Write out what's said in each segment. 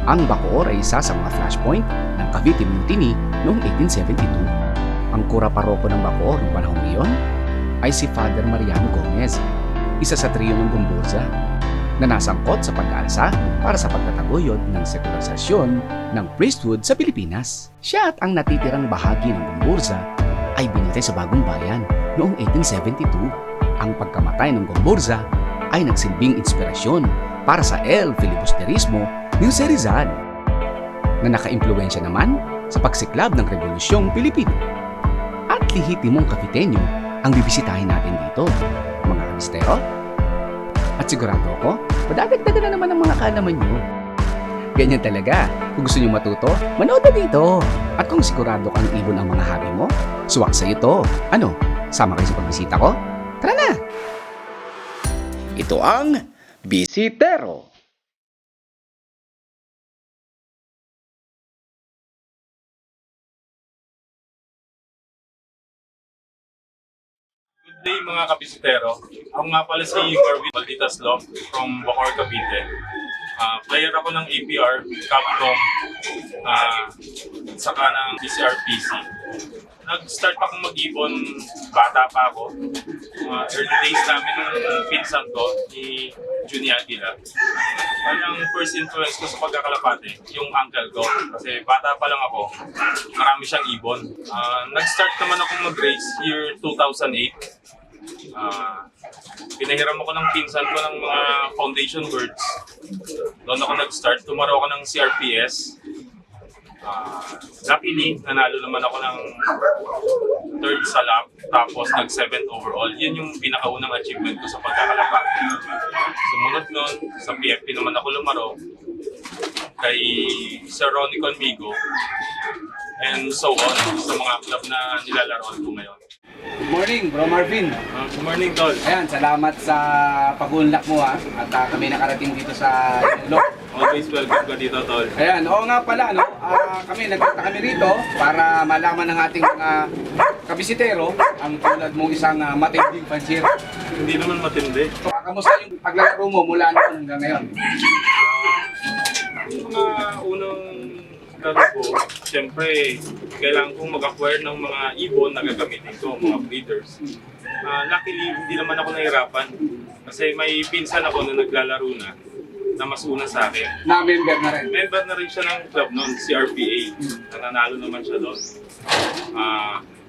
Ang Bacoor ay isa sa mga flashpoint ng Cavite Mutiny noong 1872. Ang kura paroko ng Bacoor noong panahong iyon ay si Father Mariano Gomez, isa sa trio ng Gomburza, na nasangkot sa pag-aalsa para sa pagtataguyod ng sekularisasyon ng priesthood sa Pilipinas. Siya at ang natitirang bahagi ng Gomburza ay binitay sa Bagong Bayan noong 1872. Ang pagkamatay ng Gomburza ay nagsilbing inspirasyon para sa El Filibusterismo ni Jose Rizal, na nakaimpluwensya naman sa pagsiklab ng Rebolusyong Pilipino. At lihitimong Caviteño ang bibisitahin natin dito, mga kabistero. At sigurado ako, madadagdagan na naman ang mga kaalaman nyo. Ganyan talaga. Kung gusto nyo matuto, manood na dito. At kung sigurado kang ibon ang mga hobby mo, suwak sa ito. Ano, sama kayo sa pagbisita ko? Tara na! Ito ang Bisitero. Good day mga kabisitero. Ako nga pala si Marvin Valditas Love from Bacoor, Cavite. Player ako ng APR, Capcom, saka ng DCRPC. Nag-start akong mag-ibon, bata pa ako. Early days namin ng pinsan ko, ni Juni Aguila. Ang first influence ko sa pagkakalapate, yung uncle ko. Kasi bata pa lang ako, marami siyang ibon. Nag-start naman akong mag-race year 2008. Pinahiram ako ng pinsan ko ng mga foundation birds. Doon ako nag-start. Tumaro ako ng CRPS. Luckily, nanalo naman ako ng third sa lap. Tapos nag-7th overall. Yun yung pinakaunang achievement ko sa pagkakalapate. Sumunod nun, sa PFP naman ako lumaro. Kay Sir Ronnie Conmigo. And so on, sa mga club na nilalaroan ko ngayon. Good morning, Bro Marvin. Good morning, Tol. Ayan, salamat sa pag-unlock mo at kami nakarating dito sa Ilok. Always welcome ka dito, Tol. Ayan, oo nga pala, nagpunta kami rito para malaman ng ating mga kabisitero ang tulad mong isang matinding pansir. Hindi naman matindi. Kamusta yung paglalaro mo mula noon hanggang ngayon? Yung mga unang laro ko, siyempre, kailangan kong mag-acquire ng mga ibon na gagamitin ko, mga breeders. Luckily, hindi naman ako nahirapan. Kasi may pinsan ako na naglalaro na mas una sa akin. Na member na rin. Member na rin siya ng club noon, CRPA. Nananalo naman siya doon.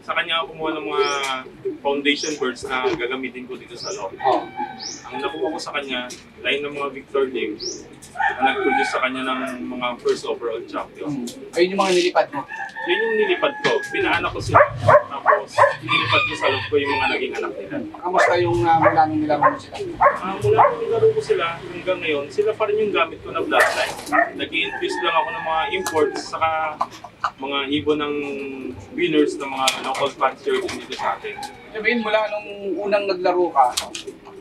Sa kanya ako kumuha ng mga foundation birds na gagamitin ko dito sa loob. Ang nakuha ko sa kanya, line ng mga Victor Lim na nag-produce sa kanya ng mga first overall champion. Ayun yung mga nilipad mo. Yun yung nilipad ko. Pinaanak ko sila. Tapos nilipad ko sa loob ko yung mga naging anak nila. Kamusta yung mula nung nilaro mo sila? Mula nung nilaro ko sila hanggang ngayon, sila pa rin yung gamit ko na bloodline. Nag-i-increase lang ako ng mga imports saka mga ibon ng winners ng mga local fancier dito sa atin. Sabihin mula nung unang naglaro ka,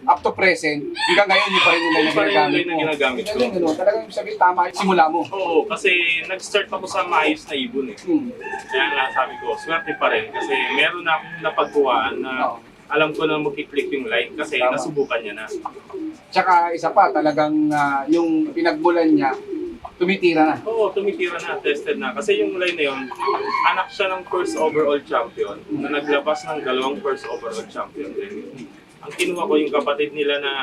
up to present, hanggang ngayon hindi pa rin nila ginagamit mo. Ginagamit ko. Talagang sabihin tama yung simula mo. Oo, kasi nag-start ako sa maayos na ibon eh. Kaya nga sabi ko, swerte pa rin kasi meron na akong napagkuhaan na alam ko na mag-click yung line kasi nasubukan niya na. Tsaka isa pa, talagang yung pinagmulan niya, tumitira na. Oo, tumitira na, tested na. Kasi yung line na yun, anak siya ng first overall champion na naglabas ng dalawang first overall champion din. Ang kinuha ko yung kapatid nila na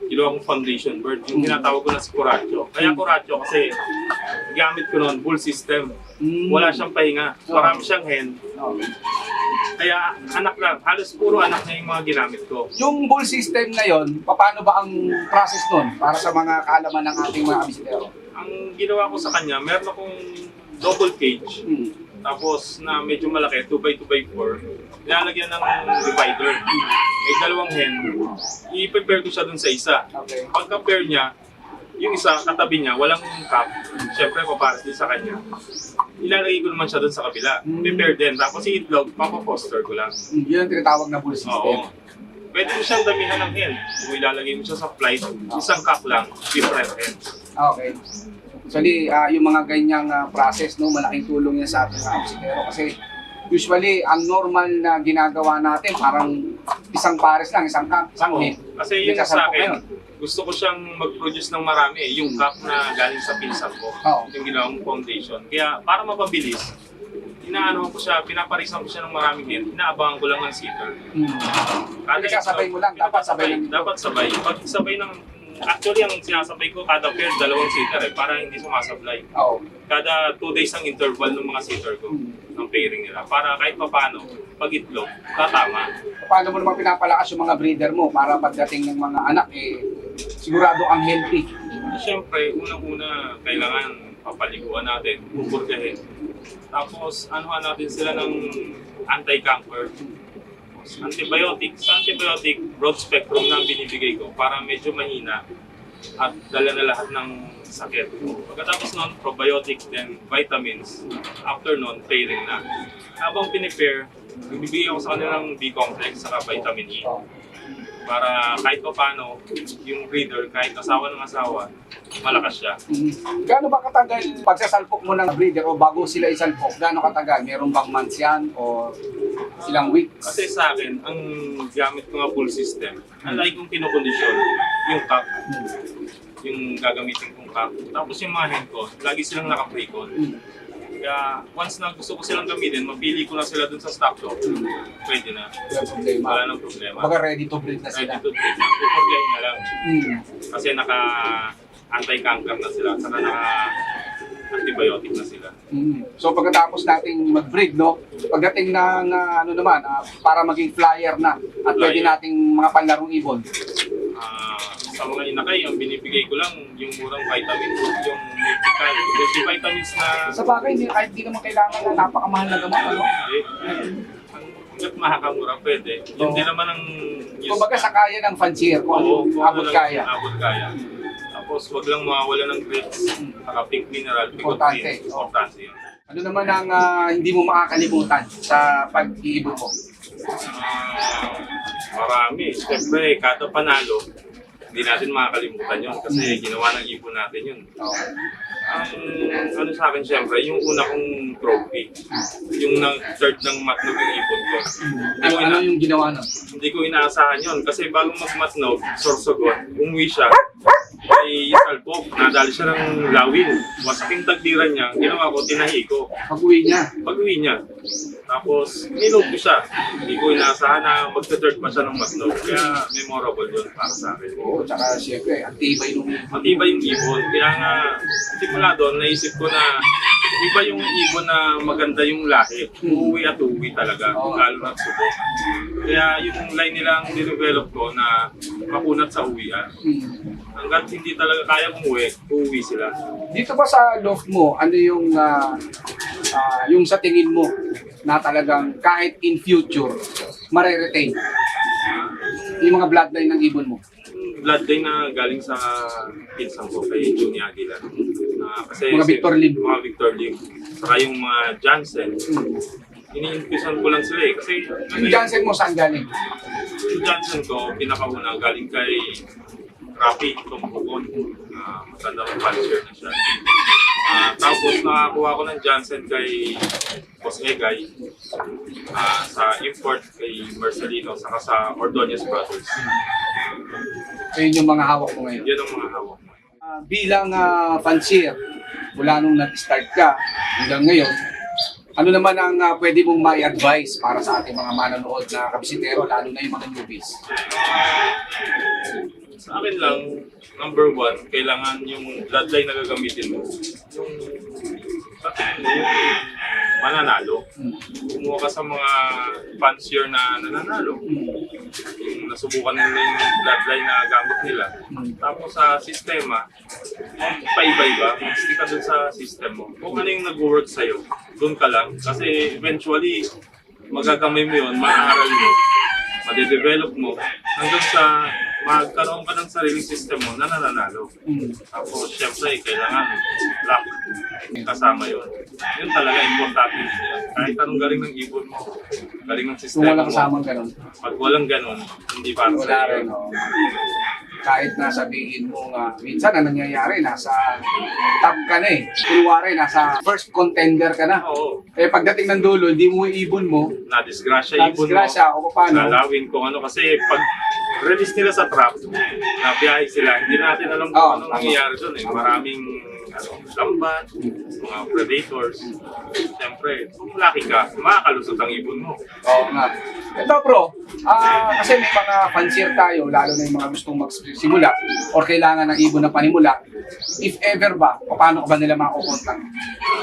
kinuha kong foundation bird, yung tinatawag ko na si Coracho. Kaya Coracho kasi gamit ko noon, bull system. Wala siyang pahinga, marami siyang hen. Kaya anak lang, halos puro anak na yung mga ginamit ko. Yung bull system na yon, paano ba ang process nun para sa mga kaalaman ng ating mga kabisitero? Ang ginawa ko sa kanya, meron akong double cage. Tapos na medyo malaki, 2x2x4, nilalagyan ng divider. May dalawang hen, i-prepare ko siya dun sa isa. Okay. Pagka-pair niya, yung isa, katabi niya, walang cap. Siyempre, paparas din sa kanya. Ilalagay ko naman siya dun sa kabila. Prepare din. Tapos yung itlog, papafoster ko lang. Yun ang tinatawag na bull system. Oo. Pwede mo siyang damihan ng hen. Kung ilalagay mo siya sa flight, isang cup lang, different hens. Okay. Actually, yung mga ganyang process, no, malaking tulong yan sa ating mga kabisitero. Kasi usually, ang normal na ginagawa natin, parang isang pares lang, isang cup, isang hen. Kasi yun sa akin, gusto ko siyang mag-produce ng marami. Yung cup na galing sa pinsan ko. Oo. Yung ginawang foundation. Kaya para mapabilis, inaano ko siya, pinaparisan ko siya ng maraming hen. Inaabangan ko lang ng seeder. Kada Pinagkasabay mo lang, dapat sabay ng- Dapat sabay. Pag sabay ng... Actually, ang sinasabay ko kada pair, 2 seeder para hindi sumasablay. Oo. Kada 2 days ang interval ng mga seeder ko, ng pairing nila. Para kahit paano, pag itlog, tatama. Paano mo naman pinapalakas yung mga breeder mo para pagdating ng mga anak, sigurado ang healthy. Siyempre, unang-una, kailangan papaliguan natin, pupurgahin. Tapos, anuhan natin sila ng anti-cancer. Antibiotic. Sa antibiotic, broad spectrum na ang binibigay ko para medyo mahina at dala na lahat ng sakit. Pagkatapos nun, probiotic, then vitamins. After nun, pairing na. Habang pinipair, bibigyan ko sa kanila ng B-complex saka vitamin E. Para kahit pa paano, yung breeder, kahit asawa ng asawa, malakas siya. Gaano ba katagal pagsasalpok mo ng breeder o bago sila isalpok? Gaano katagal? Meron bang months yan o ilang weeks? Kasi sa akin, ang gamit ko nga full system, unlike kung kinokondisyon, yung cup, yung gagamitin kong cup. Tapos yung mga hen ko, lagi silang naka-pre-con. Kaya once na gusto ko silang gamitin, mapili ko na sila dun sa stock shop, pwede na. Walang problema. Wala nang problema. Baga ready to breed na Ready sila. to breed na. Pupurgahin na lang. Mm. Kasi naka-anti-cancer na sila, saka naka-antibiotic na sila. Mm. So pagkatapos nating mag-breed, no? Pagdating ng ano naman, para maging flyer na at pwede Flyer. nating mga panlarong ibon. Sa mga inakay, ang binibigay ko lang yung murang vitamins, yung multivitamins na Sa bagay, kahit di naman kailangan na napakamahal na gamot, ano? hanggat makakamura pwede. Yun din naman ang Kumbaga sa kaya ng fancier, kung ano kung abot lang kaya. abot kaya. Tapos wag lang mawawala ng grits, saka pink mineral, Importante. picotin. Importante yun. Ano naman ang hindi mo makakalimutan sa pag-iibon mo? Marami. Siyempre, kada panalo, hindi natin makakalimutan yun kasi ginawa ng ibon natin yun. Ang ano sa akin siyempre, yung una kong trophy, yung nag-third ng matnog yung ibon ko. Ano yung ginawa nun? Hindi ko inaasahan yun kasi bago magmatnog, sorsogon, umuwi siya, ay salpok, nadali siya ng lawin. Wasaking tagdiran niya, ginawa ko, tinahi ko. Pag-uwi niya. Pag-uwi niya, tapos nilog ko siya. Hindi ko inaasahan na magta-third pa siya ng matnog. Kaya memorable yun para sa akin. Oo, tsaka siyempre, ang tibay nung Matibay yung ibon. Kaya nga, simula doon, naisip ko na iba yung ibon na maganda yung lahi. Uuwi at uuwi talaga, lalo na subok. Kaya yung line nila ang dinevelop ko na makunat sa uwian. Hanggat hindi talaga kaya umuwi, uuwi sila. Dito ba sa loft mo, ano yung sa tingin mo na talagang kahit in future, mare-retain yung mga bloodline ng ibon mo? Bloodline na galing sa pinsan ko kay Juni Aguila. Kasi Mga Victor Lim. Mga Victor Lim. Saka yung mga Jansen. Ini-infusan ko lang sila eh. Kasi Yung Jansen mo saan galing? yung Jansen ko, pinakauna galing kay Rafi Tumpugon. Maganda kong fancier na siya. Tapos nakakuha ko ng Jansen kay Boss Egay. Sa import kay Marcelino, saka sa Ordonez Brothers. So yun yung mga hawak mo ngayon. Yan ang mga hawak mo. Bilang fancier, mula nung nag-start ka hanggang ngayon, ano naman ang pwede mong ma-advise para sa ating mga manonood na kabisitero, lalo na yung mga newbies? Sa akin lang, number one, kailangan yung bloodline na gagamitin mo. Yung mananalo. Kumuha ka sa mga fancier na nananalo. Yung nasubukan nila yung bloodline na gamit nila. Tapos sa sistema, paiba-iba, mag-stick ka dun sa system mo. Kung ano yung nag-work sa'yo, dun ka lang. Kasi eventually, magagamay mo yun, maaaral mo, madedevelop mo, hanggang sa magkaroon ka ng sariling system mo na nananalo. Tapos, syempre, kailangan luck kasama yun. Yun talaga, importante yun. Kahit anong galing ng ibon mo, galing ng Kung sistema walang mo. kasamang ganun. Pag walang ganun, hindi para Wala sa'yo. rin, no? Kahit na sabihin mo nga, minsan ang nangyayari, nasa top ka na eh. Kunwari, nasa first contender ka na. Oo. Eh pagdating ng dulo, hindi mo ibon mo, Na-disgrasya ibon mo. na-disgrasya o paano. Lalawin kung ano kasi pag release nila sa trap, na biyahe sila. Hindi natin alam kung Oo, anong tama. nangyayari doon eh. Maraming lambat, mga predators. Siyempre, kung laki ka, makakalusot ang ibon mo. Oo nga. Ito bro, kasi may mga fancier tayo, lalo na yung mga gustong magsimula or kailangan ng ibon na panimula. If ever ba, paano ka ba nila makukontak?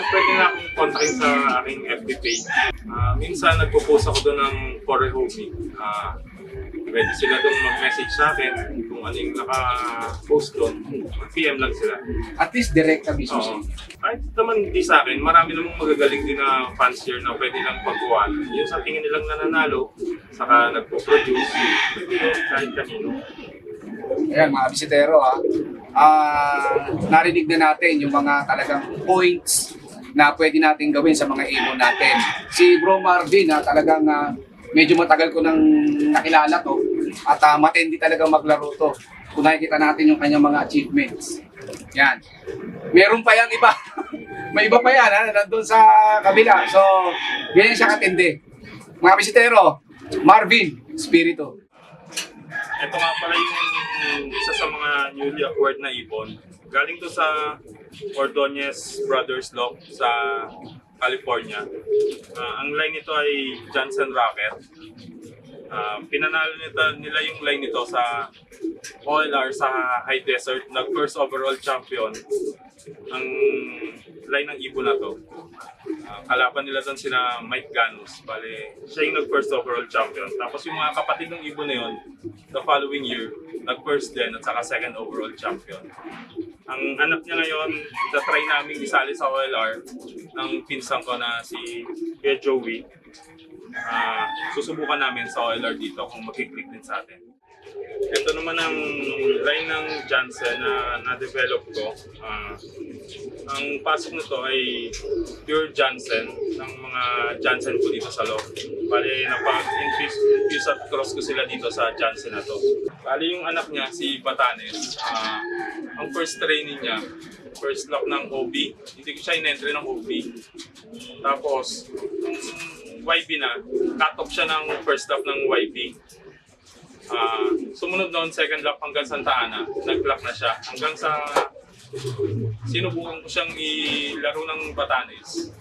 Pwede na akong kontakin sa aking FB page. Minsan nagpo-post ako doon ng Foreign Hobby. Pwede sila doon mag-message sa akin kung ano yung naka-post doon. Mag-PM lang sila. At least direct na mismo. Oo. Kahit naman hindi sa akin, marami namang magagaling din na fancier na pwede lang pagkuhan. Yung sa tingin nilang nananalo, saka nagpo-produce, pwede kahit kanino. Ayan mga bisitero narinig na natin yung mga talagang points na pwede natin gawin sa mga ibon natin. Si Bro Marvin talagang medyo matagal ko nang nakilala to at matindi talaga maglaro to. Kung nakikita natin yung kanyang mga achievements. Yan. Meron pa yang iba. May iba pa yan nandun sa kabila. So, ganyan siya katindi. Mga bisitero, Marvin, Spirito. Ito nga pala yung isa sa mga newly acquired na ibon. Galing to sa Ordonez Brothers Lock sa California. Ang line nito ay Johnson Rocket. Pinanalo nila yung line nito sa OLR sa High Desert. Nag-first overall champion ang line ng ibon na to. Kalaban nila doon sina Mike Ganus. Bale, siya yung nag-first overall champion. Tapos yung mga kapatid ng ibon na yun, the following year, nag-first din at saka second overall champion. Ang anak niya ngayon, try namin isali sa OLR ng pinsan ko na si Kuya Joey. Susubukan namin sa OLR dito kung makiklik din sa atin. Ito naman ang line ng Jansen na na-develop ko. Ang pasok nito ay pure Jansen ng mga Jansen ko dito sa loob. Bali, napag-infuse at cross ko sila dito sa Jansen na to. Bali, yung anak niya, si Batanes, ang first training niya, first lock ng OB. Hindi ko siya in-entry ng OB. Tapos, yung YB na, cut-off siya ng first lock ng YB. Sumunod noon, second lap hanggang Santa Ana, nag-lock na siya. Hanggang sa sinubukan ko siyang ilaro ng Batanes.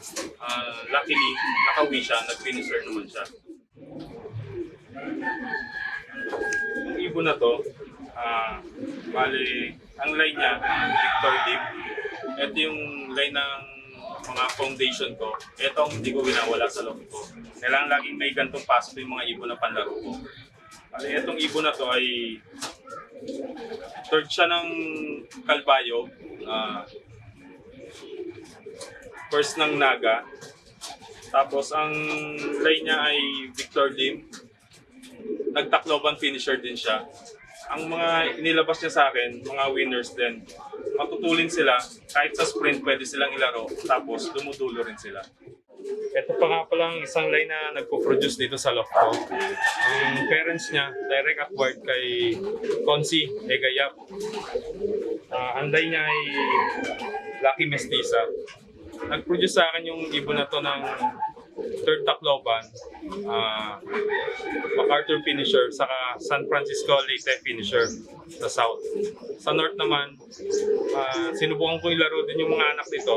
Luckily, nakawi siya, nag-finisher naman siya. Yung ibon na to, bali, ang line niya, Victor Deep. Ito yung line ng mga foundation ko. Ito ang hindi ko winawala sa loob ko. Kailangan laging may gantong pasok yung mga ibon na panlaro ko. Itong ibon na to ay third siya ng Calbayo, first ng Naga, tapos ang line niya ay Victor Lim, nagtakloban finisher din siya. Ang mga inilabas niya sa akin, mga winners din, matutulin sila, kahit sa sprint pwede silang ilaro, tapos dumudulo rin sila. Ito pa nga palang isang line na nagpo-produce dito sa loft ko. Ang parents niya, direct acquired kay Consi Egayap. Ang line niya ay Lucky Mestiza. Nag-produce sa akin yung ibon na to ng third Tacloban, MacArthur finisher, saka San Francisco Leyte finisher sa south. Sa north naman, sinubukan ko ilaro din yung mga anak nito.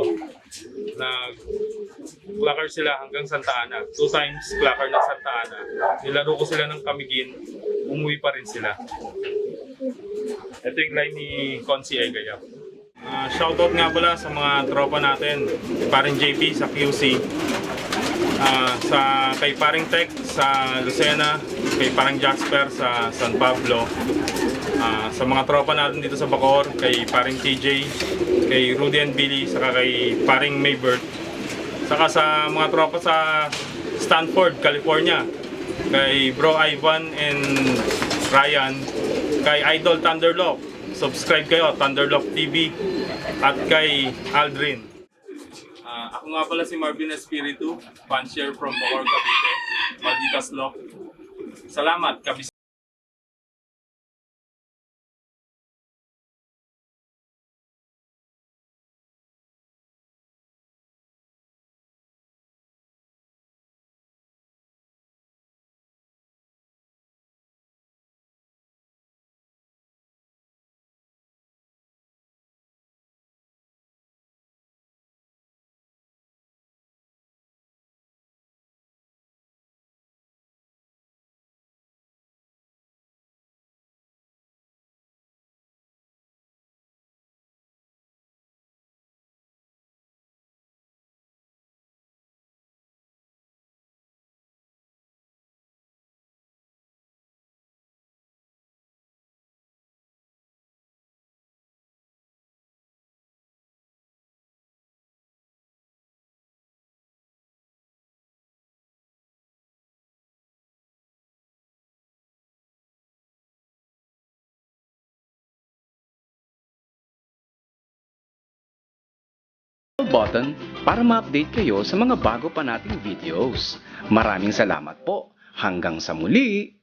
Nag-clacker sila hanggang Santa Ana. 2 times clacker ng Santa Ana. Nilaro ko sila ng Camiguin, umuwi pa rin sila. Ito yung line ni Consi Egayap. Shoutout nga pala sa mga tropa natin, paring JP sa QC, kay paring Tech sa Lucena, kay paring Jasper sa San Pablo, sa mga tropa natin dito sa Bacoor, kay paring TJ, kay Rudy and Billy, saka kay paring Maybert, saka sa mga tropa sa Stanford, California, kay Bro Ivan and Ryan, kay Idol Thunderlock. Subscribe kayo, Thunderlock TV, at kay Aldrin. Ako nga pala si Marvin Espiritu, fancier from Bacoor, Cavite, Malditas Lock. Salamat, Kabis. button para ma-update kayo sa mga bago pa nating videos. Maraming salamat po. Hanggang sa muli!